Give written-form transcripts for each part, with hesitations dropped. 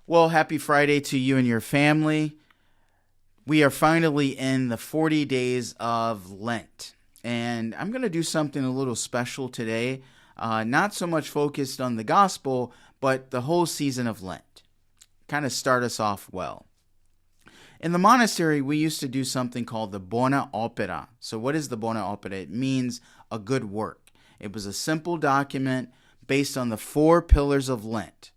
Well, happy Friday to you and your family. We are finally in the 40 days of Lent. And I'm going to do something a little special today. Not so much focused on the gospel, but the whole season of Lent. Kind of start us off well. In the monastery, we used to do something called the Bona Opera. So, what is the Bona Opera? It means a good work. It was a simple document based on the 4 pillars of Lent.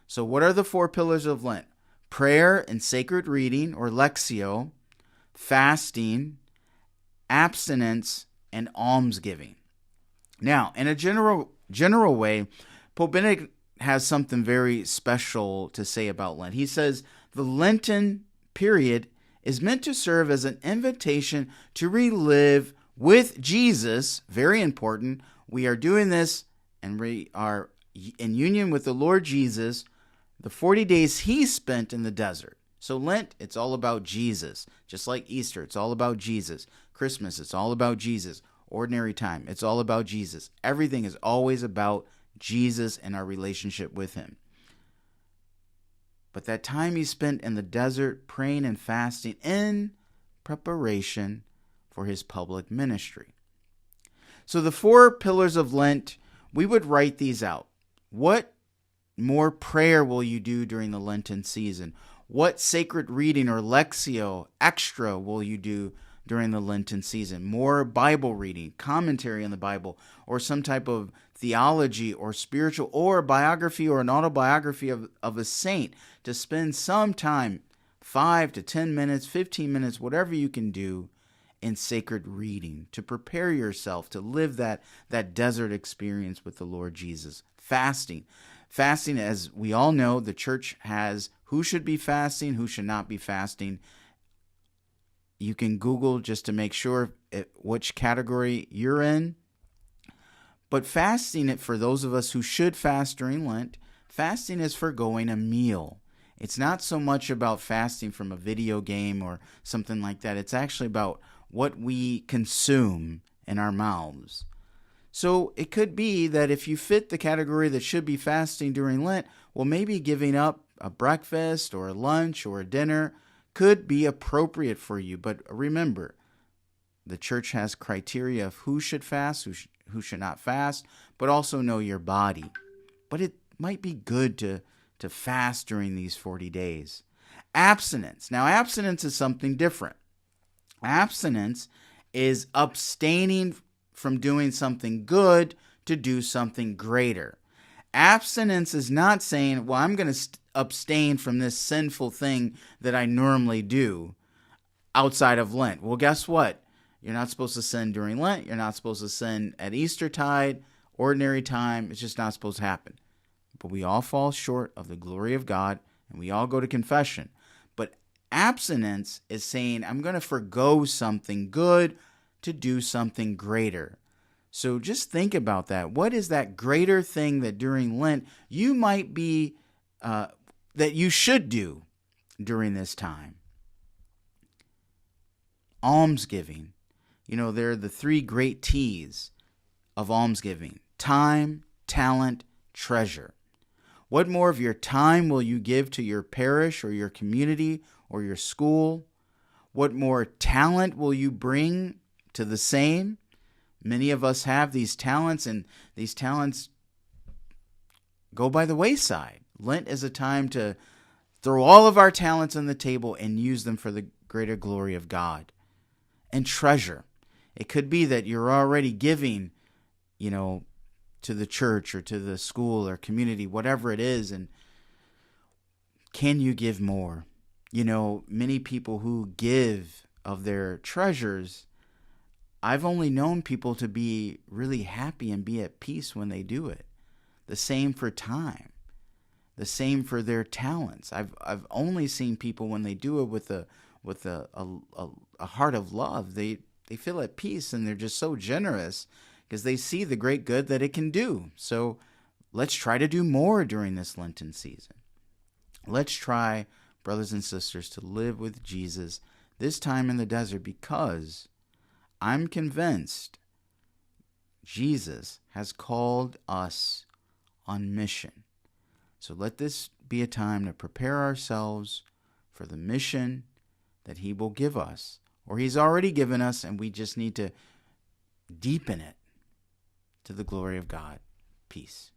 So, what are the 4 pillars of Lent? Prayer and sacred reading, or lectio, fasting, abstinence, and almsgiving. Now, in a general way, Pope Benedict has something very special to say about Lent. He says the Lenten period is meant to serve as an invitation to relive with Jesus. Very important. We are doing this and we are in union with the Lord Jesus, the 40 days he spent in the desert. So Lent, it's all about Jesus. Just like Easter, it's all about Jesus. Christmas, it's all about Jesus. Ordinary time, it's all about Jesus. Everything is always about Jesus and our relationship with him. But that time he spent in the desert praying and fasting in preparation for his public ministry. So the 4 pillars of Lent, we would write these out. What more prayer will you do during the Lenten season? What sacred reading or lectio extra will you do during the Lenten season? More Bible reading, commentary on the Bible, or some type of theology or spiritual or biography or an autobiography of a saint, to spend some time, 5 to 10 minutes, 15 minutes, whatever you can do in sacred reading to prepare yourself to live that desert experience with the Lord Jesus. Fasting. Fasting, as we all know, the church has who should be fasting, who should not be fasting. You can Google just to make sure which category you're in. But fasting, for those of us who should fast during Lent, fasting is forgoing a meal. It's not so much about fasting from a video game or something like that. It's actually about what we consume in our mouths. So it could be that if you fit the category that should be fasting during Lent, well, maybe giving up a breakfast or a lunch or a dinner could be appropriate for you. But remember, the church has criteria of who should fast, who should not fast, but also know your body. But it might be good to fast during these 40 days. Abstinence. Now, abstinence is something different. Abstinence is abstaining from doing something good to do something greater. Abstinence is not saying, well, I'm going to abstain from this sinful thing that I normally do outside of Lent. Well, guess what? You're not supposed to sin during Lent. You're not supposed to sin at Eastertide, ordinary time. It's just not supposed to happen. But we all fall short of the glory of God, and we all go to confession. But abstinence is saying, I'm going to forgo something good to do something greater. So just think about that. What is that greater thing that during Lent you might be, that you should do during this time? Almsgiving. You know, there are the 3 great T's of almsgiving: time, talent, treasure. What more of your time will you give to your parish or your community or your school? What more talent will you bring to the same? Many of us have these talents, and these talents go by the wayside. Lent is a time to throw all of our talents on the table and use them for the greater glory of God. And treasure. It could be that you're already giving, to the church or to the school or community, whatever it is, and can you give more? Many people who give of their treasures, I've only known people to be really happy and be at peace when they do it. The same for time. The same for their talents. I've only seen people when they do it with a heart of love. They feel at peace, and they're just so generous because they see the great good that it can do. So let's try to do more during this Lenten season. Let's try, brothers and sisters, to live with Jesus this time in the desert, because I'm convinced Jesus has called us on mission. So let this be a time to prepare ourselves for the mission that He will give us, or He's already given us, and we just need to deepen it to the glory of God. Peace.